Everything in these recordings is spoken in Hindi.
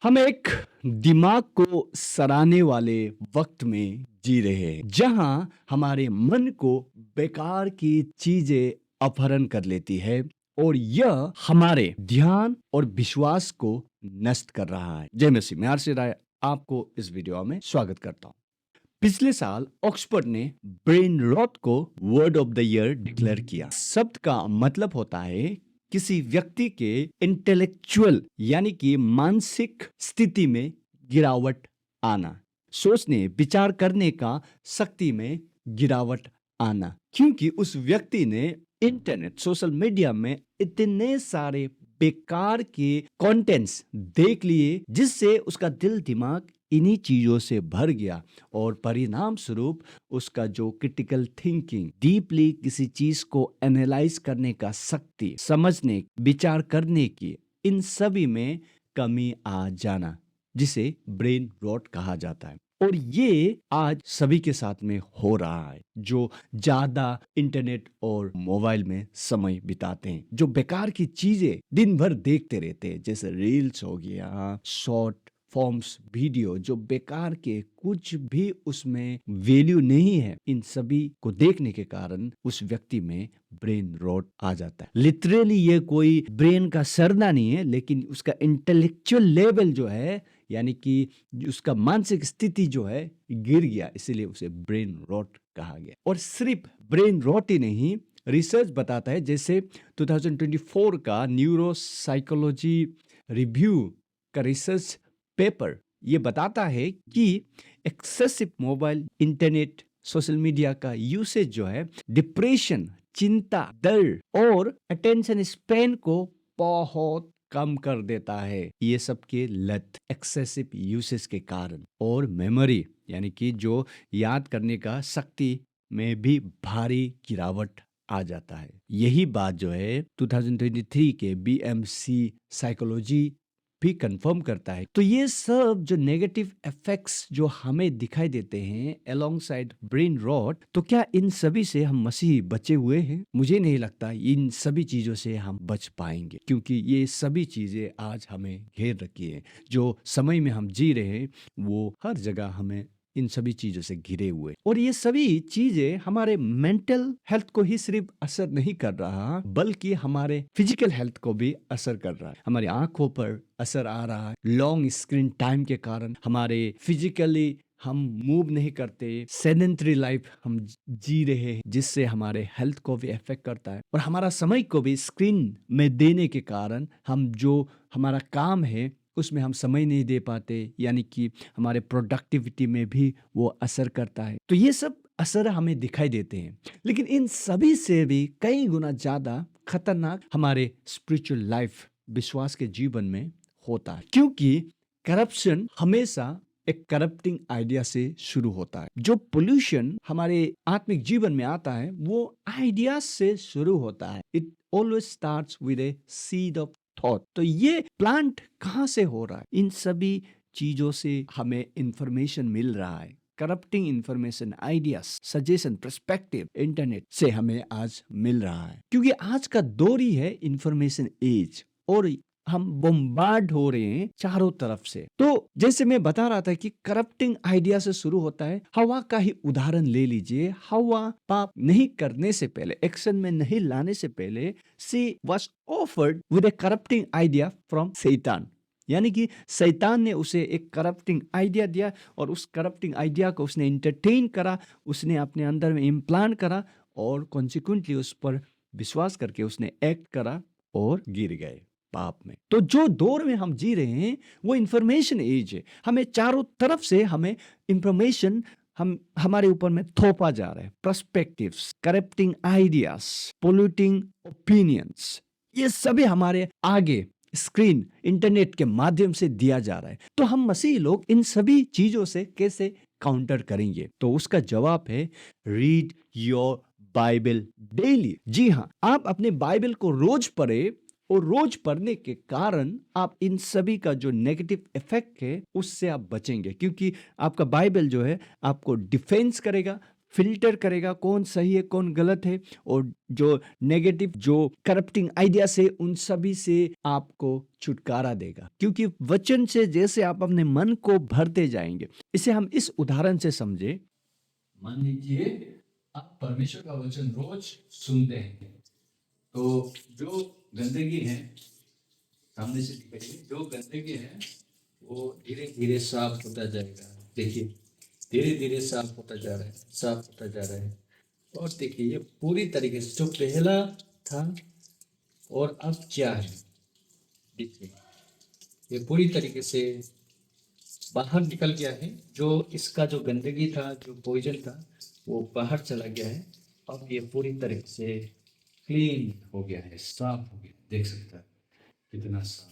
हम एक दिमाग को सराहने वाले वक्त में जी रहे हैं जहां हमारे मन को बेकार की चीजें अपहरण कर लेती है और यह हमारे ध्यान और विश्वास को नष्ट कर रहा है। जय मसीह। मैं आरसी राय आपको इस वीडियो में स्वागत करता हूं। पिछले साल ऑक्सफोर्ड ने ब्रेन रॉट को word of the year declare किया। शब्द का मतलब होता है किसी व्यक्ति के इंटेलेक्चुअल यानी कि मानसिक स्थिति में गिरावट आना, सोचने विचार करने का शक्ति में गिरावट आना, क्योंकि उस व्यक्ति ने इंटरनेट सोशल मीडिया में इतने सारे बेकार के कंटेंट्स देख लिए जिससे उसका दिल दिमाग इन्हीं चीजों से भर गया और परिणाम स्वरूप उसका जो क्रिटिकल थिंकिंग, डीपली किसी चीज को एनालाइज करने का शक्ति, समझने विचार करने की, इन सभी में कमी आ जाना, जिसे ब्रेन रॉट कहा जाता है। और ये आज सभी के साथ में हो रहा है जो ज्यादा इंटरनेट और मोबाइल में समय बिताते हैं, जो बेकार की चीजें दिन भर देखते रहते हैं, जैसे रील्स हो गया, शॉर्ट फॉर्म्स वीडियो जो बेकार के, कुछ भी उसमें वैल्यू नहीं है। इन सभी को देखने के कारण उस व्यक्ति में ब्रेन रॉट आ जाता है। लिटरली ये कोई ब्रेन का सरना नहीं है, लेकिन उसका इंटेलेक्चुअल लेवल जो है यानी कि उसका मानसिक स्थिति जो है गिर गया, इसीलिए उसे ब्रेन रॉट कहा गया। और सिर्फ ब्रेन रॉट ही नहीं, रिसर्च बताता है, जैसे 2024 का न्यूरो साइकोलॉजी रिव्यू का रिसर्च पेपर ये बताता है कि excessive mobile, internet, social media का यूसेज जो है डिप्रेशन, चिंता, डर और अटेंशन स्पैन को बहुत कम कर देता है। ये सब के लत एक्सेसिव यूसेज के कारण, और मेमोरी यानी कि जो याद करने का शक्ति में भी भारी गिरावट आ जाता है। यही बात जो है 2023 के बीएमसी साइकोलॉजी भी कंफर्म करता है। तो ये सब जो नेगेटिव इफेक्ट्स जो हमें दिखाई देते हैं अलोंग साइड ब्रेन रॉट, तो क्या इन सभी से हम मसीह बचे हुए हैं? मुझे नहीं लगता इन सभी चीजों से हम बच पाएंगे, क्योंकि ये सभी चीजें आज हमें घेर रखी है। जो समय में हम जी रहे हैं वो हर जगह हमें इन सभी चीजों से घिरे हुए, और ये सभी चीजें हमारे मेंटल हेल्थ को ही सिर्फ असर नहीं कर रहा, बल्कि हमारे फिजिकल हेल्थ को भी असर कर रहा है। हमारी आंखों पर असर आ रहा है। लॉन्ग स्क्रीन टाइम के कारण हमारे फिजिकली हम मूव नहीं करते, सेडेंटरी लाइफ हम जी रहे हैं, जिससे हमारे हेल्थ को भी अफेक्ट करता है। और हमारा समय को भी स्क्रीन में देने के कारण हम जो हमारा काम है उसमें हम समय नहीं दे पाते, यानी कि हमारे प्रोडक्टिविटी में भी वो असर करता है। तो ये सब असर हमें दिखाई देते हैं, लेकिन इन सभी से भी कई गुना ज्यादा खतरनाक हमारे स्पिरिचुअल लाइफ, विश्वास के जीवन में होता है, क्योंकि करप्शन हमेशा एक करप्टिंग आइडिया से शुरू होता है। जो पोल्यूशन हमारे आत्मिक जीवन में आता है वो आइडिया से शुरू होता है। It always starts with a seed of thought. तो ये प्लांट कहाँ से हो रहा है? इन सभी चीजों से हमें इंफॉर्मेशन मिल रहा है। Corrupting information, ideas, suggestion, perspective internet से हमें आज मिल रहा है, क्योंकि आज का दौर ही है इंफॉर्मेशन एज, और हम बम्बार्ड हो रहे हैं चारों तरफ से। तो जैसे मैं बता रहा था कि करप्टिंग आइडिया से शुरू होता है। हवा का ही उदाहरण ले लीजिए। हवा पाप नहीं करने से पहले, एक्शन में नहीं लाने से पहले, she was offered with A corrupting idea from शैतान, यानी कि शैतान ने उसे एक करप्टिंग आइडिया दिया और उस करप्टिंग आइडिया को उसने इंटरटेन करा, उसने अपने अंदर में इम्प्लांट करा, और कॉन्सिक्वेंटली उस पर विश्वास करके उसने एक्ट करा और गिर गए पाप में। तो जो दौर में हम जी रहे हैं वो इंफॉर्मेशन एज है। हमें चारों तरफ से हमें इंफॉर्मेशन हमारे ऊपर में थोपा जा रहा है। Perspectives, corrupting ideas, polluting opinions, ये सभी हमारे आगे स्क्रीन, इंटरनेट के माध्यम से दिया जा रहा है। तो हम मसीह लोग इन सभी चीजों से कैसे काउंटर करेंगे? तो उसका जवाब है रीड योर बाइबल डेली। जी हाँ, आप अपने बाइबल को रोज पढ़े, और रोज पढ़ने के कारण आप इन सभी का जो नेगेटिव इफेक्ट है उससे आप बचेंगे, क्योंकि आपका बाइबल जो है आपको डिफेंस करेगा, फिल्टर करेगा कौन सही है कौन गलत है, और जो नेगेटिव जो करप्टिंग आइडियाज है उन सभी से आपको छुटकारा देगा। क्योंकि वचन से जैसे आप अपने मन को भरते जाएंगे, इसे हम इस उदाहरण से समझे। मान लीजिए आप परमेश्वर का वचन रोज सुनते हैं, तो जो गंदगी है सामने से दिखाइए, जो गंदगी है वो धीरे धीरे साफ होता जाएगा। देखिए धीरे धीरे साफ होता जा रहा है, साफ होता जा रहा है। और देखिए ये पूरी तरीके से जो पहला था और अब क्या है, देखिए ये पूरी तरीके से बाहर निकल गया है। जो इसका जो गंदगी था, जो पॉइजन था, वो बाहर चला गया है। अब ये पूरी तरह से क्लीन हो गया है, साफ हो गया। देख सकता है कितना साफ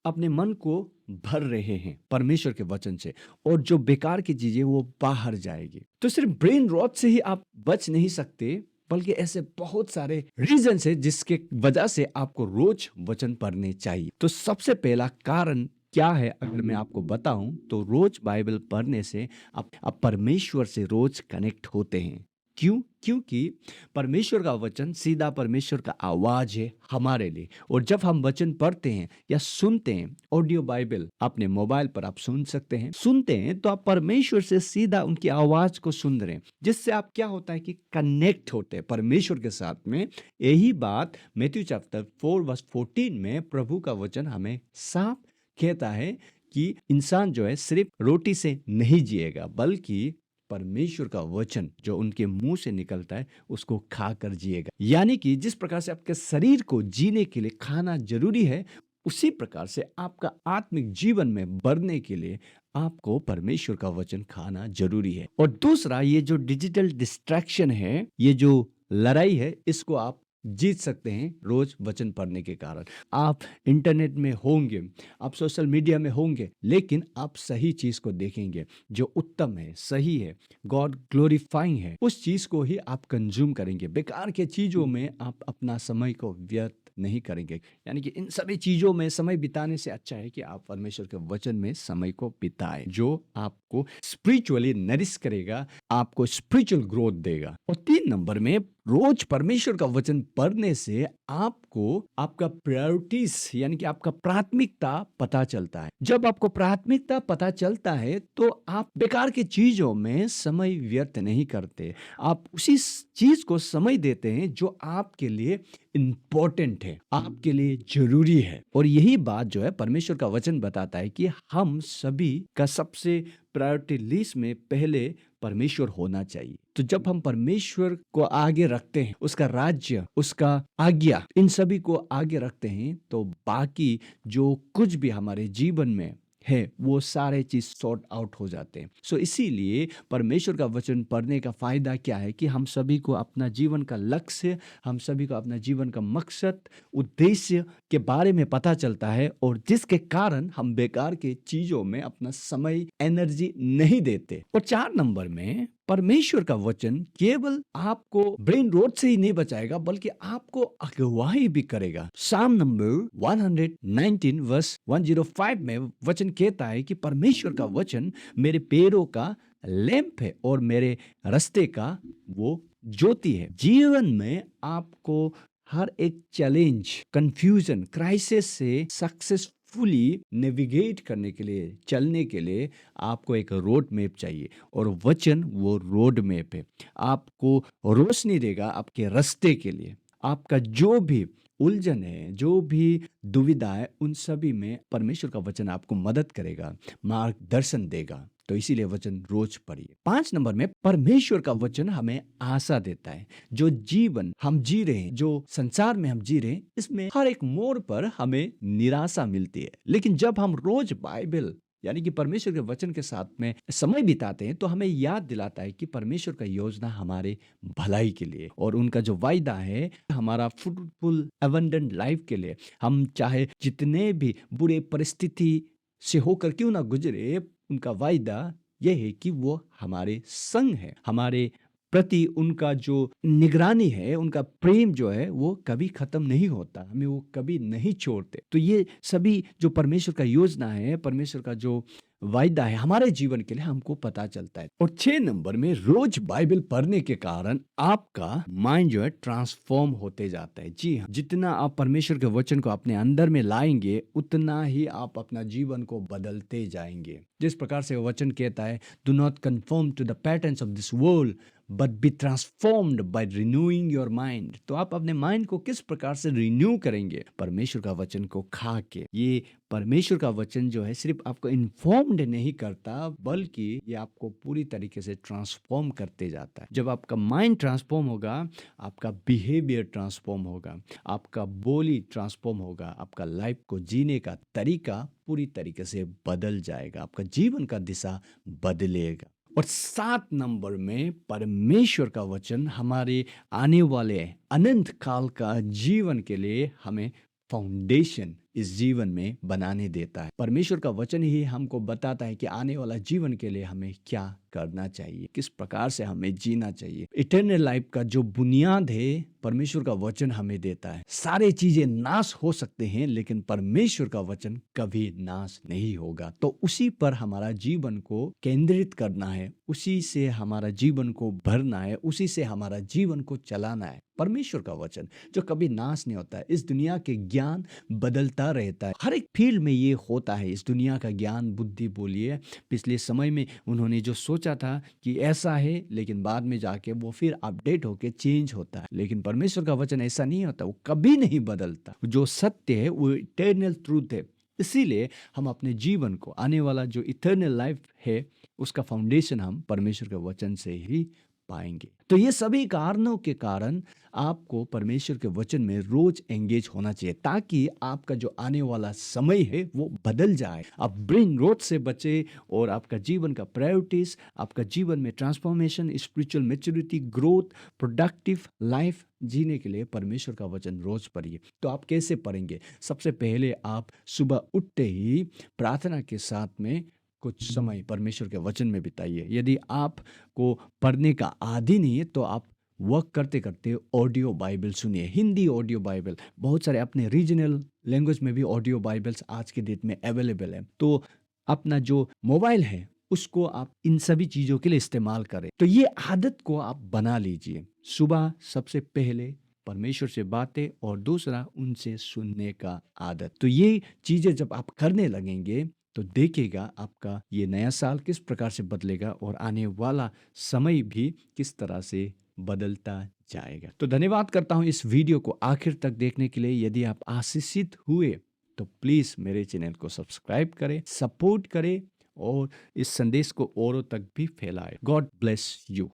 अपने मन को भर रहे हैं परमेश्वर के वचन से, और जो बेकार की चीजें वो बाहर जाएगी। तो सिर्फ ब्रेन रॉट से ही आप बच नहीं सकते, बल्कि ऐसे बहुत सारे रीजन है जिसके वजह से आपको रोज वचन पढ़ने चाहिए। तो सबसे पहला कारण क्या है, अगर मैं आपको बताऊं तो रोज बाइबल पढ़ने से आप परमेश्वर से रोज कनेक्ट होते हैं। क्यों? क्योंकि परमेश्वर का वचन सीधा परमेश्वर का आवाज है हमारे लिए। और जब हम वचन पढ़ते हैं या सुनते हैं, ऑडियो बाइबल अपने मोबाइल पर आप सुन सकते हैं, सुनते हैं तो आप परमेश्वर से सीधा उनकी आवाज को सुन रहे हैं, जिससे आप क्या होता है कि कनेक्ट होते हैं परमेश्वर के साथ में। यही बात मैथ्यू चैप्टर 4:14 में प्रभु का वचन हमें साफ कहता है कि इंसान जो है सिर्फ रोटी से नहीं जिएगा, बल्कि परमेश्वर का वचन जो उनके मुंह से निकलता है उसको खाकर जिएगा। यानी कि जिस प्रकार से आपके शरीर को जीने के लिए खाना जरूरी है, उसी प्रकार से आपका आत्मिक जीवन में बढ़ने के लिए आपको परमेश्वर का वचन खाना जरूरी है। और दूसरा, ये जो डिजिटल डिस्ट्रैक्शन है, ये जो लड़ाई है, इसको आप जीत सकते हैं रोज वचन पढ़ने के कारण। आप इंटरनेट में होंगे, आप सोशल मीडिया में होंगे, लेकिन आप सही चीज को देखेंगे जो उत्तम है, सही है, गॉड ग्लोरीफाइंग है, उस चीज को ही आप कंज्यूम करेंगे। बेकार के चीजों में आप अपना समय को व्यर्थ नहीं करेंगे। यानी कि इन सभी चीजों में समय बिताने से अच्छा है कि आप परमेश्वर के वचन में समय को बिताएं, जो आपको स्पिरिचुअली नरिश करेगा, आपको स्पिरिचुअल ग्रोथ देगा। और 3 नंबर में, रोज परमेश्वर का वचन पढ़ने से आपको आपका प्रायोरिटीज यानी कि आपका प्राथमिकता पता चलता है। जब आपको प्राथमिकता पता चलता है तो आप बेकार की चीजों में समय व्यर्थ नहीं करते, आप उसी चीज को समय देते हैं जो आपके लिए इंपॉर्टेंट है, आपके लिए जरूरी है। और यही बात जो है परमेश्वर का वचन बताता है कि हम सभी का सबसे प्रायोरिटी लिस्ट में पहले परमेश्वर होना चाहिए। तो जब हम परमेश्वर को आगे रखते हैं, उसका राज्य, उसका आज्ञा, इन सभी को आगे रखते हैं, तो बाकी जो कुछ भी हमारे जीवन में है वो सारे चीज सॉर्ट आउट हो जाते हैं। सो इसीलिए परमेश्वर का वचन पढ़ने का फायदा क्या है कि हम सभी को अपना जीवन का लक्ष्य, हम सभी को अपना जीवन का मकसद, उद्देश्य के बारे में पता चलता है, और जिसके कारण हम बेकार के चीजों में अपना समय, एनर्जी नहीं देते। और 4 नंबर में, परमेश्वर का वचन केवल आपको ब्रेन रोट से ही नहीं बचाएगा, बल्कि आपको अगुवाई भी करेगा। साम नंबर 119 वर्स 105 में वचन कहता है कि परमेश्वर का वचन मेरे पैरों का लैंप है और मेरे रास्ते का वो ज्योति है। जीवन में आपको हर एक चैलेंज, कंफ्यूजन, क्राइसिस से सक्सेसफुली नेविगेट करने के लिए, चलने के लिए आपको एक रोड मैप चाहिए, और वचन वो रोड मैप है। आपको रोशनी देगा आपके रास्ते के लिए। आपका जो भी उलझन है, जो भी दुविधा है, उन सभी में परमेश्वर का वचन आपको मदद करेगा, मार्गदर्शन देगा। तो इसीलिए वचन रोज पढ़िए। 5 नंबर में, परमेश्वर का वचन हमें आशा देता है। जो जीवन हम जी रहे हैं, जो संसार में हम जी रहे हैं, इसमें हर एक मोड़ पर हमें निराशा मिलती है, लेकिन जब हम रोज बाइबल यानी कि परमेश्वर के वचन के साथ में समय बिताते हैं, तो हमें याद दिलाता है कि परमेश्वर का योजना हमारे भलाई के लिए, और उनका जो वायदा है हमारा फ्रूटफुल एबंडेंट लाइफ के लिए। हम चाहे जितने भी बुरे परिस्थिति से होकर क्यों ना गुजरे, उनका वायदा यह है कि वो हमारे संग है, हमारे प्रति उनका जो निगरानी है, उनका प्रेम जो है वो कभी खत्म नहीं होता, हमें वो कभी नहीं छोड़ते। तो ये सभी जो परमेश्वर का योजना है, परमेश्वर का जो वायदा है हमारे जीवन के लिए, हमको पता चलता है। और 6 नंबर में, रोज बाइबल पढ़ने के कारण आपका माइंड जो है ट्रांसफॉर्म होते जाता है। जी हाँ, जितना आप परमेश्वर के वचन को अपने अंदर में लाएंगे, उतना ही आप अपना जीवन को बदलते जाएंगे। जिस प्रकार से वचन कहता है, do not conform to the patterns of this world but be transformed by renewing your mind. तो आप अपने माइंड को किस प्रकार से रिन्यू करेंगे? परमेश्वर का वचन को खा के। ये परमेश्वर का वचन जो है सिर्फ आपको इन्फॉर्म्ड नहीं करता, बल्कि ये आपको पूरी तरीके से ट्रांसफॉर्म करते जाता है। जब आपका माइंड ट्रांसफॉर्म होगा, आपका बिहेवियर ट्रांसफॉर्म होगा, आपका बोली ट्रांसफॉर्म होगा, आपका लाइफ को जीने का तरीका पूरी तरीके से बदल जाएगा, आपका जीवन का दिशा बदलेगा। और 7 नंबर में, परमेश्वर का वचन हमारे आने वाले अनंत काल का जीवन के लिए हमें फाउंडेशन इस जीवन में बनाने देता है। परमेश्वर का वचन ही हमको बताता है कि आने वाला जीवन के लिए हमें क्या करना चाहिए, किस प्रकार से हमें जीना चाहिए। इटर्नल लाइफ का जो बुनियाद है, परमेश्वर का वचन हमें देता है। सारे चीजें नाश हो सकते हैं, लेकिन परमेश्वर का वचन कभी नाश नहीं होगा। तो उसी पर हमारा जीवन को केंद्रित करना है, उसी से हमारा जीवन को भरना है, उसी से हमारा जीवन को चलाना है। परमेश्वर का वचन जो कभी नाश नहीं होता है। इस दुनिया के ज्ञान बदलता रहता है, हर एक फील्ड में ये होता है। इस दुनिया का ज्ञान, बुद्धि बोलिए, पिछले समय में उन्होंने जो सोचा था कि ऐसा है, लेकिन बाद में जाके वो फिर अपडेट होके चेंज होता है। लेकिन परमेश्वर का वचन ऐसा नहीं होता, वो कभी नहीं बदलता। जो सत्य है वो इटर्नल ट्रूथ है। इसीलिए हम अपने जीवन को, आने वाला जो इटर्नल लाइफ है, उसका फाउंडेशन हम परमेश्वर के वचन से ही पाएंगे। तो ये सभी कारणों के कारण आपको परमेश्वर के वचन में रोज एंगेज होना चाहिए, ताकि आपका जो आने वाला समय है वो बदल जाए, आप ब्रेन रोट से बचे और आपका जीवन का प्रायोरिटीज, आपका जीवन में transformation, spiritual maturity, growth, productive life जीने के लिए परमेश्वर का वचन रोज पढ़िए। तो आप कैसे पढ़ेंगे? सबसे पहले आप सुबह उठते ही प्रार्थना के साथ में कुछ समय परमेश्वर के वचन में बिताइए। यदि आपको पढ़ने का आदी नहीं है, तो आप वर्क करते करते ऑडियो बाइबल सुनिए। हिंदी ऑडियो बाइबल, बहुत सारे अपने रीजनल लैंग्वेज में भी ऑडियो बाइबल्स आज के डेट में अवेलेबल है। तो अपना जो मोबाइल है उसको आप इन सभी चीज़ों के लिए इस्तेमाल करें। तो ये आदत को आप बना लीजिए। सुबह सबसे पहले परमेश्वर से बातें, और दूसरा उनसे सुनने का आदत। तो ये चीज़ें जब आप करने लगेंगे, तो देखिएगा आपका ये नया साल किस प्रकार से बदलेगा, और आने वाला समय भी किस तरह से बदलता जाएगा। तो धन्यवाद करता हूँ इस वीडियो को आखिर तक देखने के लिए। यदि आप आशीषित हुए तो प्लीज़ मेरे चैनल को सब्सक्राइब करें, सपोर्ट करें, और इस संदेश को औरों तक भी फैलाएं। God bless you.